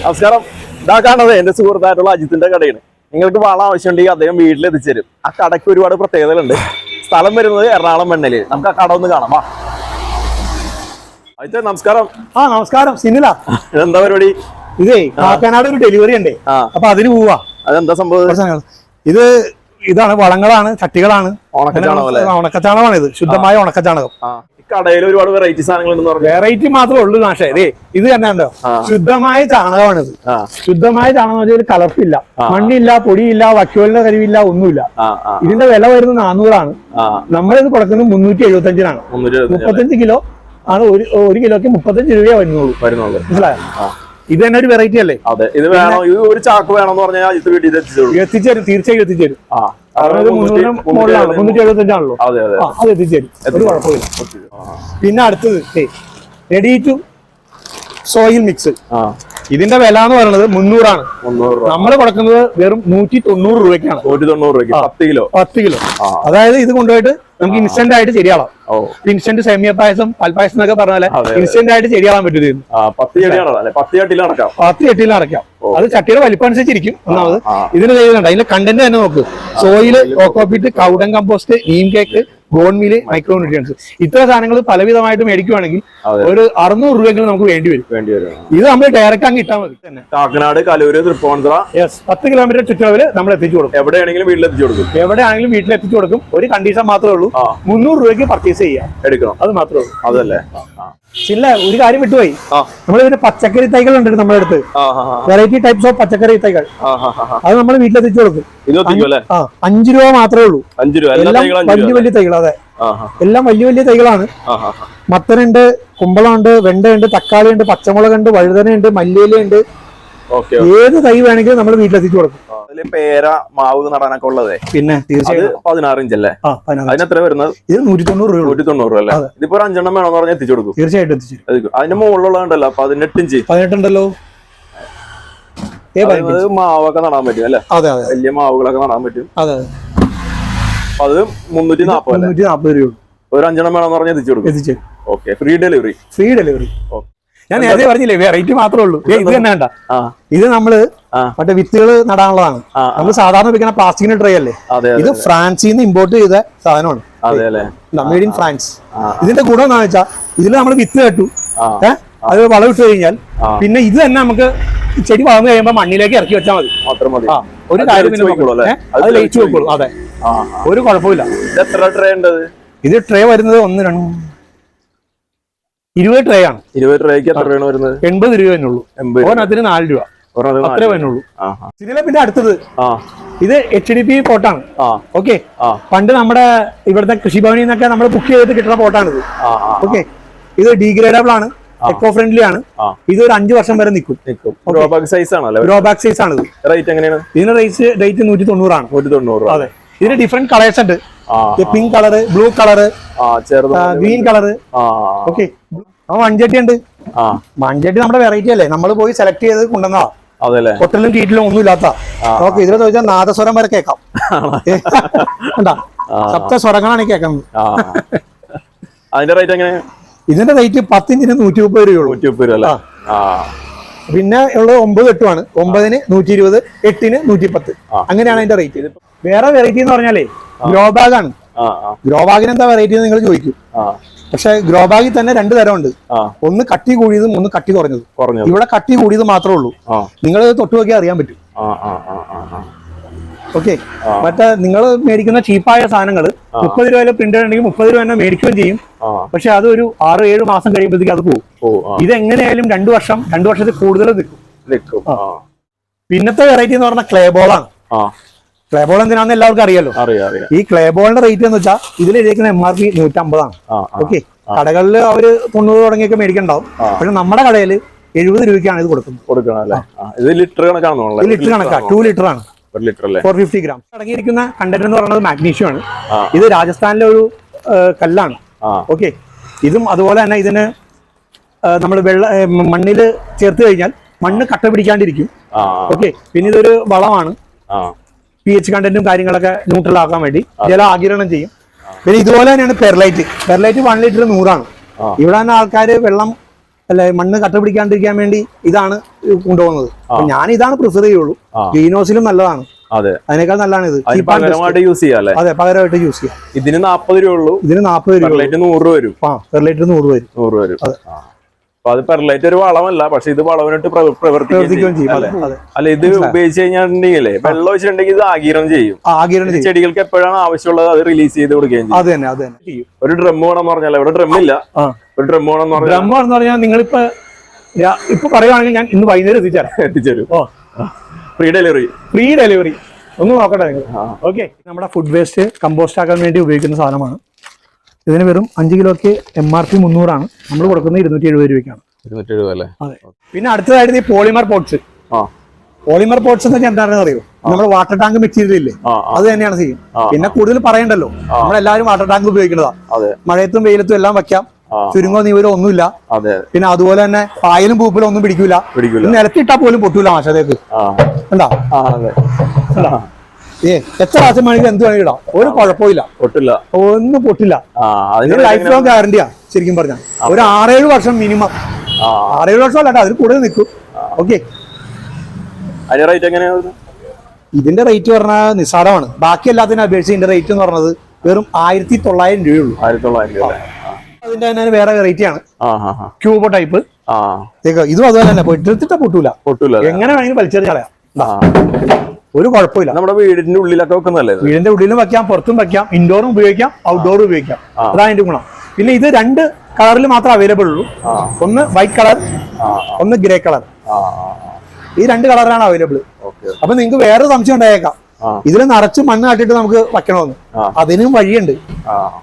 നമസ്കാരം. ഇതാ കാണുന്നത് എന്റെ സുഹൃത്തായിട്ടുള്ള അജിത്തിന്റെ കടയാണ്. നിങ്ങൾക്ക് വളം ആവശ്യമുണ്ടെങ്കിൽ അദ്ദേഹം വീട്ടിൽ എത്തിച്ചേരും. ആ കടയ്ക്ക് ഒരുപാട് പ്രത്യേകതകളുണ്ട്. സ്ഥലം വരുന്നത് എറണാകുളം വെണ്ണല്. നമുക്ക് ആ കട ഒന്ന് കാണാം. അജിത്തെ നമസ്കാരം. നമസ്കാരം. സിനില എന്താ പരിപാടി? ഇതേ കാക്കനാട് ഒരു ഡെലിവറി ഉണ്ട്. അപ്പൊ അതിന് പോവാ. അതെന്താ സംഭവം? ഇതാണ് വളങ്ങളാണ്, ചട്ടികളാണ്. ഉണക്കച്ചാണകമാണ് ഇത്. ശുദ്ധമായ ഉണക്കച്ചാണകം. കടയിൽ ഒരുപാട് വെറൈറ്റി സാധനങ്ങൾ. വെറൈറ്റി മാത്രമേ ഉള്ളൂ നാശേ. ഇത് തന്നെ ഉണ്ടോ, ശുദ്ധമായ ചാണകമാണിത്. ശുദ്ധമായ ചാണകം എന്ന് വെച്ചാൽ കലർപ്പില്ല, മണ്ണില്ല, പൊടിയില്ല, വക്യോലിന്റെ കരിവില്ല, ഒന്നുമില്ല. ഇതിന്റെ വില വരുന്നത് 400 നമ്മളിത് കൊടുക്കുന്നത് 375 35 കിലോ ആണ്. ഒരു കിലോക്ക് 35 രൂപയെ വരുന്നുള്ളൂ. മനസ്സിലായോ? ഇത് തന്നെ ഒരു വെറൈറ്റി അല്ലേ? അതെ. ഇത് വേണോ, ഇത് ഒരു ചാക്ക് വേണമെന്ന് പറഞ്ഞാൽ എത്തിച്ചേരും. തീർച്ചയായും എത്തിച്ചേരും. 375 ആണല്ലോ. അത് എത്തിച്ചേരും, ഒരു കുഴപ്പമില്ല. പിന്നെ അടുത്തത് റെഡി ടു സോയിൽ മിക്സ്. ഇതിന്റെ വില എന്ന് പറയുന്നത് 300 നമ്മൾ കൊടുക്കുന്നത് വെറും 190 രൂപയ്ക്കാണ്. 10 കിലോ. അതായത് ഇത് കൊണ്ടുപോയിട്ട് നമുക്ക് ഇൻസ്റ്റന്റ് ആയിട്ട് ശരിയാളാം. ഇൻസ്റ്റന്റ് സേമിയ പായസം, പാൽപ്പായസം എന്നൊക്കെ പറഞ്ഞാല് ഇൻസ്റ്റന്റ് ആയിട്ട് ശരിയാളാൻ പറ്റും. 10 ചട്ടിയിൽ അടയ്ക്കാം. അത് ചട്ടിയുടെ വലിപ്പം അനുസരിച്ചിരിക്കും. ഒന്നാമത് ഇതിന് ചെയ്യുന്നുണ്ട്. അതിന്റെ കണ്ടന്റ് തന്നെ നോക്ക്. Soil, cocopeat, cow dung compost, neem cake, bone meal, micro nutrients. ഇത്ര സാധനങ്ങൾ പലവിധമായിട്ട് മേടിക്കുവാണെങ്കിൽ ഒരു 600 രൂപയെങ്കിലും നമുക്ക് വേണ്ടി വരും. ഇത് നമ്മൾ ഡയറക്റ്റ് അങ്ങ് ഇട്ടാൽ മതി. കാക്കനാട്, കലൂര്, തൃപ്പൂണിത്തുറ 10 കിലോമീറ്റർ ചുറ്റളവിൽ നമ്മൾ എത്തിച്ചു കൊടുക്കും. എവിടെയാണെങ്കിലും വീട്ടിൽ എത്തിച്ചു കൊടുക്കും. ഒരു കണ്ടീഷൻ മാത്രമേ ഉള്ളൂ, 300 രൂപയ്ക്ക് പർച്ചേസ് ചെയ്യാം. എടുക്കണം. അത് മാത്രമേ ഉള്ളൂ. അതല്ലേ? ചില്ല ഒരു കാര്യം വിട്ടുപോയി. നമ്മളിതിന്റെ പച്ചക്കറി തൈകൾ ഉണ്ട് നമ്മുടെ അടുത്ത്. വെറൈറ്റി ടൈപ്സ് ഓഫ് പച്ചക്കറി തൈകൾ. അത് നമ്മൾ വീട്ടിലെത്തിച്ചു കൊടുക്കും. 5 രൂപ മാത്രമേ ഉള്ളൂ. എല്ലാം വലിയ വലിയ തൈകൾ. അതെ, എല്ലാം വലിയ വലിയ തൈകളാണ്. മത്തനുണ്ട്, കുമ്പളമുണ്ട്, വെണ്ടയുണ്ട്, തക്കാളിയുണ്ട്, പച്ചമുളകുണ്ട്, വഴുതനയുണ്ട്, മല്ലിയിലുണ്ട്. ഏത് തൈ വേണമെങ്കിലും നമ്മൾ വീട്ടിലെത്തിച്ചു കൊടുക്കും. പേര, മാവ് നടാനൊക്കെ ഉള്ളത്. പിന്നെ തീർച്ചയായും 16 ഇഞ്ചല്ലേ? അതിനെത്ര വരുന്നത്? ഇത് 190 രൂപ. 190 അല്ലേ? ഇതിപ്പോ 5 എണ്ണം വേണമെന്ന് പറഞ്ഞാൽ എത്തിച്ചു കൊടുക്കും. തീർച്ചയായിട്ടും എത്തിച്ചു. അതിന്റെ മുകളിലുള്ളതുണ്ടല്ലോ 18 ഇഞ്ച്. 18 ഉണ്ടല്ലോ. മാവൊക്കെ നടാൻ പറ്റും അല്ലെ? അതെ അതെ, വലിയ മാവുകളൊക്കെ നടാൻ പറ്റും. അതെ. അത് 340 രൂപ. ഒരു 5 എണ്ണം വേണമെന്ന് പറഞ്ഞാൽ എത്തിച്ചു കൊടുക്കും. ഓക്കെ. Free delivery. ഞാൻ നേരത്തെ പറഞ്ഞില്ലേ, വെറൈറ്റി മാത്രമേ ഉള്ളൂ. ഇത് തന്നെ വേണ്ട. ഇത് നമ്മള് മറ്റേ വിത്തുകൾ നടാനുള്ളതാണ്. നമ്മൾ സാധാരണ വെക്കുന്ന പ്ലാസ്റ്റിക്കിന്റെ ട്രേ അല്ലേ? ഇത് ഫ്രാൻസിൽ നിന്ന് ഇമ്പോർട്ട് ചെയ്ത സാധനമാണ്. Made in France. ഇതിന്റെ ഗുണം എന്താണെന്ന് വെച്ചാൽ ഇതിൽ നമ്മൾ വിത്ത് കെട്ടു, അത് വളമിട്ട് കഴിഞ്ഞാൽ പിന്നെ ഇത് തന്നെ നമുക്ക് ചെടി വളർന്നു കഴിയുമ്പോൾ മണ്ണിലേക്ക് ഇറക്കി വെച്ചാൽ മതി. ഒരു കാര്യം അത് ലയിച്ചു വെക്കുള്ളൂ. അതെ, ഒരു കുഴപ്പമില്ല. ഇത് ട്രേ വരുന്നത് 20 ട്രേ ആണ്. 20 ട്രേക്ക് എത്ര രൂപയാണ് വരുന്നത്? 80 രൂപ തന്നെ ഉള്ളൂ. ഓരോന്നത്തിന് 4 രൂപ അത്രേ വരുന്നുള്ളൂ. ഇതിലെ പിന്നെ അടുത്തത് ഇത് HDP പോട്ടാണ്. ഓക്കെ, പണ്ട് നമ്മുടെ ഇവിടുത്തെ കൃഷിഭവനിൽ നിന്നൊക്കെ നമ്മൾ ബുക്ക് ചെയ്തിട്ട് കിട്ടുന്ന പോട്ടാണിത്. ഓക്കെ, ഇത് ഡീഗ്രേഡബിൾ ആണ്, എക്കോ ഫ്രണ്ട്ലി ആണ്. ഇത് ഒരു 5 വർഷം വരെ നിൽക്കും. ഗ്രോബാഗ് സൈസ് ആണ്. ഇതിന് റേറ്റ് 190 ആണ്. 190. അതെ. ഇതിന് ഡിഫറെന്റ് കളേഴ്സ് ഉണ്ട്. Pink colour, blue colour, green colour. Okay, മൺചട്ടി ഉണ്ട്. മൺചട്ടി നമ്മുടെ വെറൈറ്റി അല്ലേ? നമ്മൾ പോയി സെലക്ട് ചെയ്ത് കൊണ്ടുവന്നതാ. ഹോട്ടലിലും ടീറ്റിലും ഒന്നും ഇല്ലാത്ത. ഓക്കെ, ഇതിൽ ചോദിച്ചാൽ നാദസ്വരം വരെ കേൾക്കാം. കണ്ടാ, സപ്തസ്വരങ്ങളാണ് കേൾക്കുന്നത്. അതിന്റെ റേറ്റ് എങ്ങനെ? ഇതിന്റെ റേറ്റ് 10 ഇഞ്ചിന് 130 രൂപയുള്ളൂ. 130 രൂപ. പിന്നെ ഉള്ളത് 9, 8 9-ന് 120, 8-ന് 110. അങ്ങനെയാണ് അതിന്റെ റേറ്റ്. വേറെ വെറൈറ്റി എന്ന് പറഞ്ഞാലേ ഗ്രോബാഗ് ആണ്. ഗ്രോബാഗിന് എന്താ വെറൈറ്റി എന്ന് നിങ്ങൾ ചോദിക്കും. പക്ഷെ ഗ്രോബാഗിൽ തന്നെ 2 തരമുണ്ട്. ഒന്ന് കട്ടി കൂടിയതും ഒന്ന് കട്ടി കുറഞ്ഞതും. ഇവിടെ കട്ടി കൂടിയത് മാത്രമേ ഉള്ളൂ. നിങ്ങൾ തൊട്ട് നോക്കിയാൽ അറിയാൻ പറ്റും. ഓക്കെ, മറ്റേ നിങ്ങൾ മേടിക്കുന്ന ചീപ്പായ സാധനങ്ങൾ 30 രൂപയിലെ പ്രിന്റർ ഉണ്ടെങ്കിൽ 30 രൂപ തന്നെ മേടിക്കുകയും ചെയ്യും. പക്ഷെ അത് ഒരു 6-7 മാസം കഴിയുമ്പോഴത്തേക്ക് അത് പോകും. ഇതെങ്ങനെയായാലും 2 വർഷത്തിൽ കൂടുതൽ നിൽക്കും. പിന്നത്തെ വെറൈറ്റി എന്ന് പറഞ്ഞാൽ ക്ലേബോളാണ്. ക്ലേബോൾ എന്തിനാണെന്ന് എല്ലാവർക്കും അറിയാലോ. ഈ ക്ലേബോളിന്റെ റേറ്റ് എന്ന് വെച്ചാൽ ഇതിലിരിക്കുന്ന MRP 150 ആണ്. ഓക്കെ, കടകളിൽ അവര് 90 തുടങ്ങിയൊക്കെ മേടിക്കണ്ടാവും. പക്ഷെ നമ്മുടെ കടയിൽ 70 രൂപയ്ക്കാണ് ഇത് കൊടുക്കുന്നത്. ലിറ്റർ കണക്കാ. 2 ലിറ്റർ ആണ്. 450 ഗ്രാം അടങ്ങിയിരിക്കുന്ന കണ്ടന്റ് എന്ന് പറയുന്നത് മാഗ്നീഷ്യം ആണ്. ഇത് രാജസ്ഥാനിലെ ഒരു കല്ലാണ്. ഓക്കെ, ഇതും അതുപോലെ തന്നെ ഇതിന് നമ്മൾ മണ്ണിൽ ചേർത്ത് കഴിഞ്ഞാൽ മണ്ണ് കട്ട പിടിക്കാണ്ടിരിക്കും. ഓക്കെ, പിന്നെ ഇതൊരു വളമാണ്. pH കണ്ടന്റും കാര്യങ്ങളൊക്കെ ന്യൂട്രൽ ആക്കാൻ വേണ്ടി ജലം ആഗിരണം ചെയ്യും. പിന്നെ ഇതുപോലെ തന്നെയാണ് പെർലൈറ്റ്. 1 ലിറ്റർ 100 ആണ്. ഇവിടെ തന്നെ ആൾക്കാർ വെള്ളം അല്ലെ മണ്ണ് കട്ട പിടിക്കാണ്ടിരിക്കാൻ വേണ്ടി ഇതാണ് കൊണ്ടുപോകുന്നത്. അപ്പൊ ഞാൻ ഇതാണ് പ്രിഫർ ചെയ്യുള്ളൂ. ഗ്രീൻ ഹൗസിലും നല്ലതാണ്. അതെ, അതിനേക്കാൾ നല്ലതാണ് ഇത്. പകരമായിട്ട് യൂസ് ചെയ്യാം. അതെ, പകരമായിട്ട് യൂസ് ചെയ്യാം. ഇതിന് 40 രൂപ ഉള്ളൂ. ഇതിന് 40 രൂപ, 100 രൂപ വരും. പെർ ലിറ്റർ 100 വരും. 100 വരും. അപ്പൊ അത് പെർലൈറ്റ് ഒരു വളമല്ല, പക്ഷെ ഇത് വളവിനിട്ട് പ്രവർത്തിക്കുകയും ചെയ്യും. അല്ല, ഇത് ഉപയോഗിച്ച് കഴിഞ്ഞിട്ടുണ്ടെങ്കിലേ വെള്ളം ഒഴിച്ചിട്ടുണ്ടെങ്കിൽ ഇത് ആഗിരണം ചെയ്യും. ചെടികൾക്ക് എപ്പോഴാണ് ആവശ്യമുള്ളത് അത് റിലീസ് ചെയ്ത് കൊടുക്കുകയും ചെയ്യും. ഒരു ഡ്രം വേണമെന്ന് പറഞ്ഞാൽ ഇവിടെ ഡ്രം ഇല്ല. ഒരു ഡ്രം വേണമെന്ന് പറഞ്ഞാൽ നിങ്ങളിപ്പോ പറയുവാണെങ്കിൽ ഞാൻ ഇന്ന് വൈകുന്നേരം എത്തിച്ചേരും. Free delivery. ഒന്ന് നോക്കട്ടെ നിങ്ങൾ. ഓക്കെ, നമ്മുടെ ഫുഡ് വേസ്റ്റ് കമ്പോസ്റ്റ് ആക്കാൻ വേണ്ടി ഉപയോഗിക്കുന്ന സാധനമാണ്. ഇതിന് വെറും 5 കിലോക്ക് MRP 300 ആണ്. നമ്മൾ കൊടുക്കുന്നത് 270 രൂപയ്ക്കാണ്. 270 അല്ലേ? അതെ. പിന്നെ അടുത്തതായിട്ട് ഈ പോളിമർ പോട്ട്സ്. പോളിമർ പോട്ട്സ് എന്ന് വെച്ചാൽ എന്താണെന്ന് അറിയോ? നമ്മുടെ വാട്ടർ ടാങ്ക് മെറ്റീരിയൽ ഇല്ലേ, അത് തന്നെയാണ് ചെയ്യും. പിന്നെ കൂടുതൽ പറയണ്ടല്ലോ, നമ്മളെല്ലാവരും വാട്ടർ ടാങ്ക് ഉപയോഗിക്കുന്നതാ. മഴയത്തും വെയിലത്തും എല്ലാം വെക്കാം. ചുരുങ്ങോ നീവരോ ഒന്നുമില്ല. പിന്നെ അതുപോലെ തന്നെ പായലും പൂപ്പലും ഒന്നും പിടിക്കൂല. നിലത്തിട്ടാ പോലും പൊട്ടൂല മാഷത്തേക്ക്. എന്താ എത്ര പ്രാവശ്യം വേണമെങ്കിൽ എന്ത് വേണമെങ്കിൽ ഇടാം, ഒരു കുഴപ്പമില്ല. ഒന്നും പൊട്ടില്ല. Life long ഗ്യാരണ്ടിയാ. ശരിക്കും പറഞ്ഞാൽ ഒരു 6-7 വർഷം മിനിമം. 6-7 വർഷം അല്ല, അതിൽ കൂടുതൽ നിൽക്കും. ഓക്കെ, ഇതിന്റെ റേറ്റ് പറഞ്ഞാൽ നിസ്സാരമാണ്. ബാക്കി എല്ലാത്തിനും അപേക്ഷിച്ച് ഇതിന്റെ റേറ്റ് എന്ന് പറഞ്ഞത് വെറും 1900 രൂപയുള്ളൂ. അതിന്റെ തന്നെ വേറെ വെറൈറ്റി ആണ്, ക്യൂബോ ടൈപ്പ്. ഇതും അതുപോലെ തന്നെ പൊട്ടിട്ടാ പൊട്ടൂല. എങ്ങനെ വേണമെങ്കിലും വലിച്ചെറിഞ്ഞ് കളയാം. ഒരു കുഴപ്പമില്ല. നമ്മുടെ വീടിന്റെ ഉള്ളിലൊക്കെ വെക്കുന്നല്ലേ? വീടിന്റെ ഉള്ളിലും വെക്കാം, പുറത്തും വെക്കാം, ഇൻഡോറും ഉപയോഗിക്കാം, ഔട്ട്ഡോറും ഉപയോഗിക്കാം. അതാണ് അതിന്റെ ഗുണം. പിന്നെ ഇത് 2 കളറിൽ മാത്രമേ അവൈലബിൾ ഉള്ളൂ. ഒന്ന് വൈറ്റ് കളർ, ഒന്ന് ഗ്രേ കളർ. ഈ 2 കളറാണ് അവൈലബിൾ. അപ്പൊ നിങ്ങൾക്ക് വേറെ സംശയം ഉണ്ടായേക്കാം, ഇതിൽ നിറച്ച് മണ്ണ് കാട്ടിട്ട് നമുക്ക് വെക്കണമെന്ന്. അതിനും വഴിയുണ്ട്.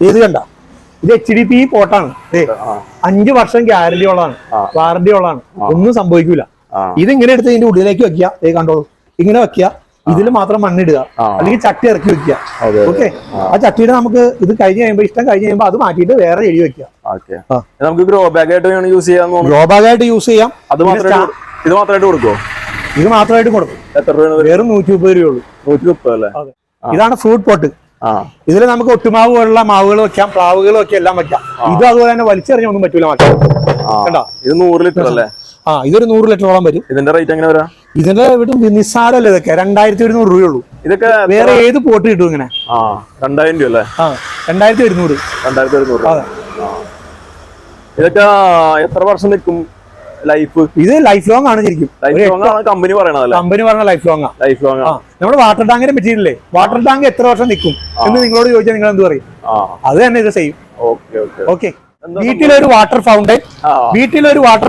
ഇത് കണ്ട, ഇത് HDP പോട്ടാണ്. 5 വർഷം ഗ്യാരണ്ടി ഉള്ളതാണ്, വാറണ്ടി ഉള്ളതാണ്. ഒന്നും സംഭവിക്കൂല. ഇതിങ്ങനെ എടുത്ത് ഇതിന്റെ ഉള്ളിലേക്ക് വെക്കുക. കണ്ടോളൂ, ഇങ്ങനെ വെക്കുക. ഇതിൽ മാത്രം മണ്ണിടുക, അല്ലെങ്കിൽ ചട്ടി ഇറക്കി വെക്കുക. ഓക്കെ, ആ ചട്ടിയുടെ നമുക്ക് ഇത് കഴിഞ്ഞ് കഴിയുമ്പോൾ ഇഷ്ടം കഴിഞ്ഞ് കഴിയുമ്പോൾ അത് മാറ്റിയിട്ട് വേറെ ചെടി വെക്കുക. നമുക്ക് ഗ്രോ ബാഗ് ആയിട്ട് യൂസ് ചെയ്യാം. ഗ്രോ ബാഗ് ആയിട്ട് യൂസ് ചെയ്യാം. ഇത് മാത്രമായിട്ട് കൊടുക്കുമോ? ഇത് മാത്രമായിട്ട് കൊടുക്കും. എത്ര രൂപ? വെറും 130 രൂപയുള്ളൂ. 130 അല്ലേ? ഇതാണ് ഫ്രൂട്ട് പോട്ട്. ഇതിൽ നമുക്ക് ഒട്ടുമാവ് പോലുള്ള മാവുകൾ വെക്കാം, പ്ലാവുകൾ വെക്കാം, എല്ലാം വെക്കാം. ഇത് അതുപോലെ തന്നെ വലിച്ചെറിഞ്ഞൊന്നും പറ്റൂല. കണ്ടോ, ഇത് 100 ലിറ്റർ അല്ലേ? ഇതൊരു 100 ലിറ്ററോളം വരും. ഇതിന്റെ റേറ്റ് എങ്ങനെ വരാം? ഇതിന്റെ നിസ്സാരല്ലേ ഇതൊക്കെ? 2100 രൂപയുള്ളൂ. ഇതൊക്കെ വേറെ ഏത് പോട്ട് കിട്ടും ഇങ്ങനെ? 2000 രൂപ അല്ലേ? 2100. അതെ. ഇതൊക്കെ എത്ര വർഷം നിൽക്കും ലൈഫ്? ഇത് ലൈഫ് ലോങ് ആണ് ശരിക്കും. കമ്പനി പറയണത്. കമ്പനി പറഞ്ഞ ലൈഫ് ലോങ് ആണ്. നമ്മുടെ വാട്ടർ ടാങ്കിന്റെ മെറ്റീരിയലേ, വാട്ടർ ടാങ്ക് എത്ര വർഷം നിൽക്കും എന്ന് നിങ്ങളോട് ചോദിച്ചാൽ നിങ്ങൾ എന്ത് പറയും? അത് തന്നെ ഇത് ചെയ്യും. ഓക്കെ, വീട്ടിലൊരു വാട്ടർ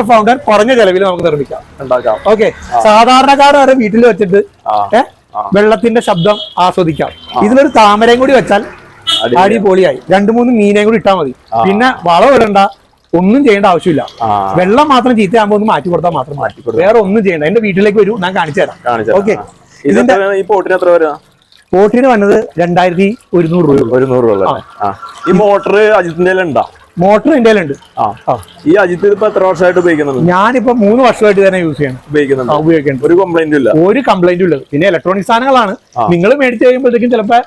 ഫൗണ്ടൻ കുറഞ്ഞ ചെലവിൽ നമുക്ക് നിർമ്മിക്കാം. ഓക്കെ, സാധാരണക്കാരെ വീട്ടിൽ വെച്ചിട്ട് വെള്ളത്തിന്റെ ശബ്ദം ആസ്വദിക്കാം. ഇതിലൊരു താമരയും കൂടി വെച്ചാൽ അടിപൊളിയായി. 2-3 മീനേയും കൂടി ഇട്ടാൽ മതി. പിന്നെ വളം ഇടണ്ട, ഒന്നും ചെയ്യേണ്ട ആവശ്യമില്ല. വെള്ളം മാത്രം ചീത്തയാകുമ്പോ ഒന്ന് മാറ്റി കൊടുത്താൽ മാത്രം മതി. വേറെ ഒന്നും ചെയ്യണ്ട. എന്റെ വീട്ടിലേക്ക് വരൂ, ഞാൻ കാണിച്ചു തരാം. ഓക്കെ, ഇതിന്റെ ഈ പോട്ടിന് എത്ര വരാ? പോട്ടിന് വന്നത് 2100 രൂപ. 100 രൂപ. ഈ മോട്ടർ അജിത്തിന്റെ ഉണ്ടോ? മോട്ടർ എന്റെ ഉണ്ട്. ഈ അജിത്ത് ഇപ്പൊ എത്ര വർഷമായിട്ട് ഉപയോഗിക്കുന്നുണ്ട്? ഞാനിപ്പോ 3 വർഷമായിട്ട് തന്നെ യൂസ് ചെയ്യണം. ഉപയോഗിക്കുന്നുണ്ട്. ഒരു കംപ്ലൈന്റും ഇല്ല. ഒരു കംപ്ലൈന്റും ഇല്ല. പിന്നെ ഇലക്ട്രോണിക് സാധനങ്ങളാണ്. നിങ്ങൾ മേടിച്ചു കഴിയുമ്പോഴത്തേക്കും ചിലപ്പോ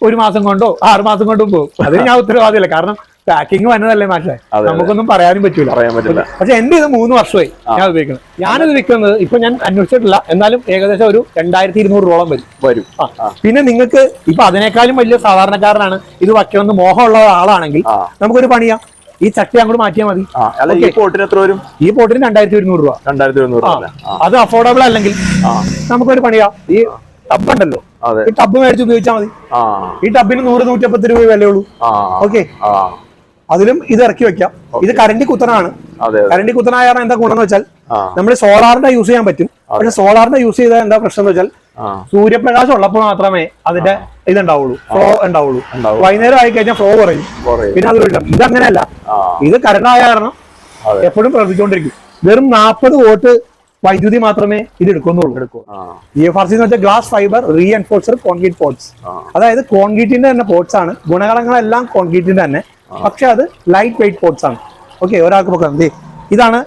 1 മാസം കൊണ്ടോ 6 മാസം കൊണ്ടും പോകും. അതിന് ഞാൻ ഉത്തരവാദിയല്ല. കാരണം പാക്കിങ് വന്നതല്ലേ മാറ്റേ, നമുക്കൊന്നും പറയാനും പറ്റില്ല. പക്ഷെ എന്റെ ഇത് 3 വർഷമായി ഞാൻ ഉപയോഗിക്കുന്നത്. ഞാനിത് വിൽക്കുന്നത് ഇപ്പൊ ഞാൻ അന്വേഷിച്ചിട്ടില്ല, എന്നാലും ഏകദേശം ഒരു 2200 രൂപയോളം വരും. പിന്നെ നിങ്ങൾക്ക് ഇപ്പൊ അതിനേക്കാളും വലിയ സാധാരണക്കാരനാണ് ഇത് വയ്ക്കണമെന്ന് മോഹമുള്ള ആളാണെങ്കിൽ നമുക്കൊരു പണിയാം. ഈ ചട്ടി അങ്ങോട്ട് മാറ്റിയാൽ മതി. ഈ പോട്ടിന് എത്ര വരും? ഈ പോട്ടിന് 2100 രൂപ. 2100. അത് അഫോർഡബിൾ അല്ലെങ്കിൽ നമുക്കൊരു പണിയാം. ഈ ടബ് ഉണ്ടല്ലോ, ഈ ടബ് മേടിച്ച് ഉപയോഗിച്ചാൽ മതി. ഈ ടബിന് 100-150 രൂപ വിലയുള്ളൂ. ഓക്കെ, അതിലും ഇത് ഇറക്കി വെക്കാം. ഇത് കറണ്ടി കുത്തനാണ്. കറണ്ടി കുത്തനായ കാരണം എന്താ ഗുണം എന്ന് വെച്ചാൽ നമ്മൾ സോളാറിന്റെ യൂസ് ചെയ്യാൻ പറ്റും. പക്ഷെ സോളാറിന്റെ യൂസ് ചെയ്താൽ എന്താ പ്രശ്നം എന്ന് വെച്ചാൽ സൂര്യപ്രകാശം ഉള്ളപ്പോൾ മാത്രമേ അതിന്റെ ഇതുണ്ടാവുള്ളൂ, ഫ്ലോ ഉണ്ടാവുള്ളൂ. വൈകുന്നേരം ആയി കഴിഞ്ഞാൽ ഫ്ലോ കുറയും. പിന്നെ അത് വിടാം. ഇതങ്ങനെയല്ല. ഇത് കറണ്ട് ആയ കാരണം എപ്പോഴും പ്രവർത്തിച്ചുകൊണ്ടിരിക്കും. വെറും 40 വോട്ട് വൈദ്യുതി മാത്രമേ ഇത് എടുക്കുന്നുള്ളൂ. GFRC എന്ന് വെച്ചാൽ ഗ്ലാസ് ഫൈബർ റീഎൻഫോഴ്സർ കോൺക്രീറ്റ് പോട്ട്സ്. അതായത് കോൺക്രീറ്റിന്റെ തന്നെ പോട്ട്സ് ആണ്. ഗുണഗണങ്ങളെല്ലാം കോൺക്രീറ്റിന്റെ തന്നെ, പക്ഷെ അത് ലൈറ്റ് വെയിറ്റ് പോട്ട്സ് ആണ്. ഓക്കെ, ഒരാൾക്ക് പൊക്കാം. ഇതാണ്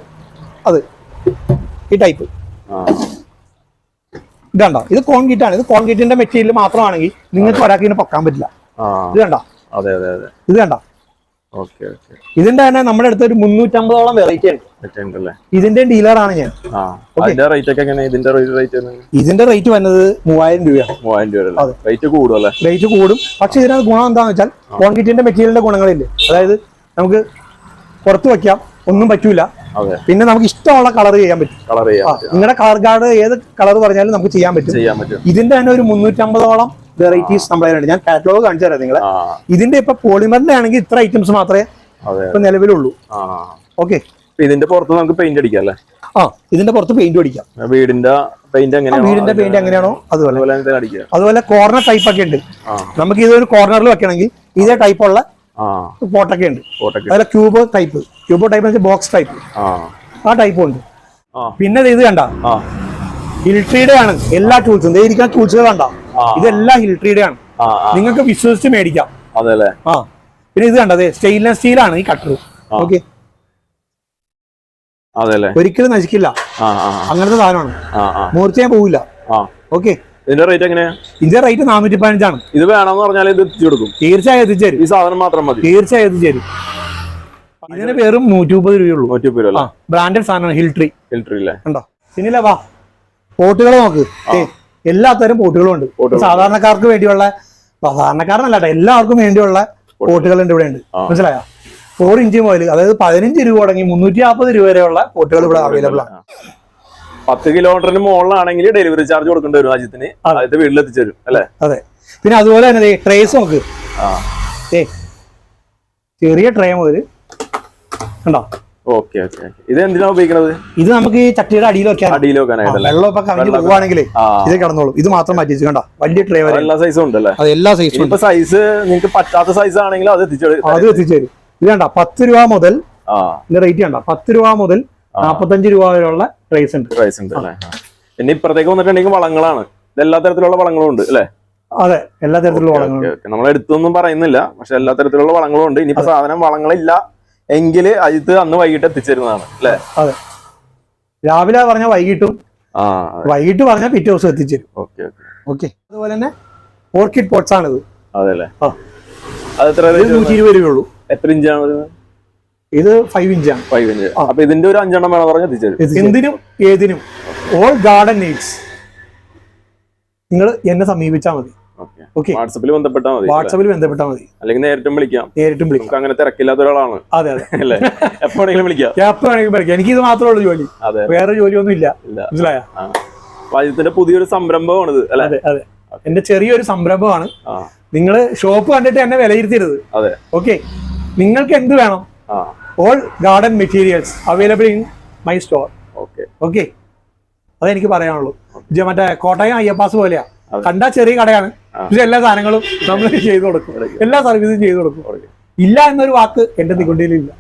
അത്, ഈ ടൈപ്പ്. ഇതണ്ട, ഇത് കോൺക്രീറ്റ് ആണ്. ഇത് കോൺക്രീറ്റിന്റെ മെറ്റീരിയൽ മാത്രമാണെങ്കിൽ നിങ്ങൾക്ക് ഒരാൾക്ക് ഇതിനെ പൊക്കാൻ പറ്റില്ല. ഇത് കണ്ട, ഇത് കണ്ട, ഓക്കെ ഓക്കെ. ഇതിന്റെ തന്നെ നമ്മുടെ അടുത്ത് ഒരു 350ഓളം വെറൈറ്റി ഉണ്ട്. ഇതിന്റെ ഡീലറാണ് ഞാൻ. ഇതിന്റെ റേറ്റ് ഒക്കെ എങ്ങനെ? ഇതിന്റെ റേറ്റ് വന്നത് 3000 രൂപയാണ്. 3000 രൂപ റേറ്റ് കൂടും. റേറ്റ് കൂടും. പക്ഷെ ഇതിനകത്ത് ഗുണം എന്താണെന്ന് വെച്ചാൽ ക്വാണ്ടിറ്റിന്റെ മെറ്റീരിയലിന്റെ ഗുണങ്ങളില്ലേ. അതായത് നമുക്ക് പുറത്ത് വെക്കാം, ഒന്നും പറ്റൂല. പിന്നെ നമുക്ക് ഇഷ്ടമുള്ള കളർ ചെയ്യാൻ പറ്റും. നിങ്ങളുടെ കളർ ഗാർഡ് ഏത് കളർ പറഞ്ഞാലും നമുക്ക് ചെയ്യാൻ പറ്റും. ഇതിന്റെ തന്നെ ഒരു 350ഓളം വെറൈറ്റീസ് നമ്മളതിലുണ്ട്. ഞാൻ കാറ്റലോഗ് കാണിച്ചു തരാം നിങ്ങളെ. ഇതിന്റെ ഇപ്പൊ പോളിമറിന്റെ ആണെങ്കിൽ ഇത്ര ഐറ്റംസ് മാത്രമേ ഇപ്പൊ നിലവിലുള്ളൂ. ഓക്കെ. ഇതിന്റെ പുറത്ത് നമുക്ക് പെയിന്റ് അടിക്കാം അല്ലേ? ഇതിന്റെ പുറത്ത് പെയിന്റ് അടിക്കാം. വീടിന്റെ പെയിന്റ് എങ്ങനെയാണോ അതുപോലെ കോർണർ ടൈപ്പ് ഒക്കെ ഉണ്ട്. നമുക്ക് ഇതൊരു കോർണറിൽ വെക്കണമെങ്കിൽ ഇതേ ടൈപ്പുള്ള പോട്ടൊക്കെ ഉണ്ട്. അതുപോലെ ക്യൂബോ ടൈപ്പ് ബോക്സ് ടൈപ്പ്, ആ ടൈപ്പും ഉണ്ട്. പിന്നെ ഇത് കണ്ട ഹിൽട്രിയുടെ ആണ് എല്ലാ ടൂൾസും. ഇരിക്കുന്ന ടൂൾസുകൾ കണ്ട, ഇതെല്ലാം ഹിൽട്രിയുടെ ആണ്. നിങ്ങൾക്ക് വിശ്വസിച്ച് മേടിക്കാം. പിന്നെ ഇത് കണ്ടത് സ്റ്റെയിൻലെസ് സ്റ്റീൽ ആണ് ഈ കട്ടർ. ഓക്കെ, ഒരിക്കലും നശിക്കില്ല. അങ്ങനത്തെ സാധനമാണ്, മൂർച്ചയാൻ പോവില്ല. ഓക്കെ. ഇതിന്റെ റേറ്റ് എങ്ങനെയാ? ഇതിന്റെ റേറ്റ് 415 ഇത് വേണമെന്ന് പറഞ്ഞാൽ ഇത് എത്തിച്ചു കൊടുക്കും. തീർച്ചയായും എത്തിച്ചേരും. ഈ സാധനം മാത്രം മതി. തീർച്ചയായും എത്തിച്ചേരും. ഇതിന് പേരും 130 രൂപയുള്ളൂ. 130 രൂപ. ബ്രാൻഡഡ് സാധനമാണ് ഹിൽട്രി. കണ്ടോ? പിന്നില്ല വാ, പോട്ടുകൾ നോക്ക്. എല്ലാത്തരം പോട്ടുകളും ഉണ്ട്. സാധാരണക്കാർക്ക് വേണ്ടിയുള്ള, സാധാരണക്കാരനല്ല, എല്ലാവർക്കും വേണ്ടിയുള്ള പോട്ടുകളുണ്ട് ഇവിടെ ഉണ്ട്. മനസ്സിലായോ? 4 ഇഞ്ച് മുതൽ, അതായത് 15 രൂപ തുടങ്ങി 350 രൂപ വരെയുള്ള പോട്ടുകൾ ഇവിടെ അവൈലബിൾ ആണ്. 10 കിലോമീറ്ററിന് മുകളിലാണെങ്കിൽ ഡെലിവറി ചാർജ് കൊടുക്കേണ്ടി വരും. രാജ്യത്തിന് ആദ്യത്തെ വീട്ടിൽ എത്തിച്ചേരും അല്ലേ? അതെ. പിന്നെ അതുപോലെ തന്നെ ട്രേസ് നോക്ക്. ചെറിയ ട്രേ മുതൽ കണ്ടോ? Okay okay. ഇത് എന്തിനാ ഉപയോഗിക്കുന്നത്? ഇത് നമുക്ക് ഈ ചട്ടിയുടെ അടിയിൽ വെക്കാനായിട്ട്. വെള്ളമൊക്കെ കവിഞ്ഞ് പോവാണെങ്കിൽ ഇത് കിടന്നോളും. ഇത് മാത്രം മാറ്റി വെച്ചു കണ്ടോ? വലിയ ട്രേ വരെ എല്ലാ സൈസും ഉണ്ടല്ലേ? എല്ലാ സൈസും. ഇപ്പൊ സൈസ് നിങ്ങൾക്ക് പറ്റാത്ത സൈസ് ആണെങ്കിൽ അത് എത്തിച്ചേരും. ഇത് കണ്ട 10 രൂപ മുതൽ റേറ്റ് കണ്ട 10 രൂപ മുതൽ 45 രൂപ വരെയുള്ള പ്രൈസ് ഉണ്ട്. പിന്നെ ഇപ്പുറത്തേക്ക് വന്നിട്ടുണ്ടെങ്കിൽ വളങ്ങളാണ്. എല്ലാ തരത്തിലുള്ള വളങ്ങളും ഉണ്ട് അല്ലെ? അതെ, എല്ലാ തരത്തിലുള്ള വളങ്ങളും. നമ്മൾ എടുത്തൊന്നും പറയുന്നില്ല, പക്ഷെ എല്ലാ തരത്തിലുള്ള വളങ്ങളും ഉണ്ട്. ഇനിയിപ്പോ സാധനം വളങ്ങളില്ല എങ്കില് അജിത്ത് അന്ന് വൈകിട്ട് എത്തിച്ചേരുന്നതാണ് അല്ലെ? അതെ. രാവിലെ പറഞ്ഞ വൈകിട്ടും, വൈകിട്ട് പറഞ്ഞ പിറ്റേ ദിവസം എത്തിച്ചേരും. ഓക്കെ. അതുപോലെ തന്നെ ഓർക്കിഡ് പോട്ട്സ് ആണിത്. അതെല്ലേ? അത് എത്ര? 120 രൂപയുള്ളൂ. എത്ര ഇഞ്ചാണ് ഇത്? 5 ഇഞ്ചാണ്. 5 ഇഞ്ച്. അപ്പൊ ഇതിന്റെ ഒരു 5 എണ്ണം വേണം പറഞ്ഞാൽ എത്തിച്ചേരും. എന്തിനും ഏതിനും ഓൾ ഗാർഡൻ നീഡ്സ് നിങ്ങൾ എന്നെ സമീപിച്ചാൽ മതി. വാട്സാപ്പിൽ ബന്ധപ്പെട്ടാൽ മതി. അല്ലെങ്കിൽ നേരിട്ടും വിളിക്കാം. അങ്ങനെ തിരക്കില്ലാത്ത ഒരാളാണ്. അതെ അല്ലേ? എപ്പോഴെങ്കിലും വിളിക്കാം. എനിക്ക് ഇത് മാത്രമേ ഉള്ളൂ ജോലി, വേറെ ജോലിയൊന്നും ഇല്ല. മനസ്സിലായോ? രാജ്യത്തിന്റെ പുതിയൊരു സംരംഭമാണ് ഇത് അല്ലെ? അതെ. എന്റെ ചെറിയൊരു സംരംഭമാണ്. നിങ്ങൾ ഷോപ്പ് കണ്ടിട്ട് എന്നെ വിലയിരുത്തരുത്. ഓക്കെ. നിങ്ങൾക്ക് എന്ത് വേണം? All garden materials available in my store. Okay. അതെനിക്ക് പറയാനുള്ളൂ. മറ്റേ കോട്ടയം അയ്യപ്പാസ് പോലെയാ, കണ്ടാ ചെറിയ കടയാണ്, പക്ഷെ എല്ലാ സാധനങ്ങളും നമ്മൾ ചെയ്തു കൊടുക്കും, എല്ലാ സർവീസും ചെയ്തു കൊടുക്കും. ഇല്ല എന്നൊരു വാക്ക് എന്റെ നികൊണ്ടിയിലില്ല.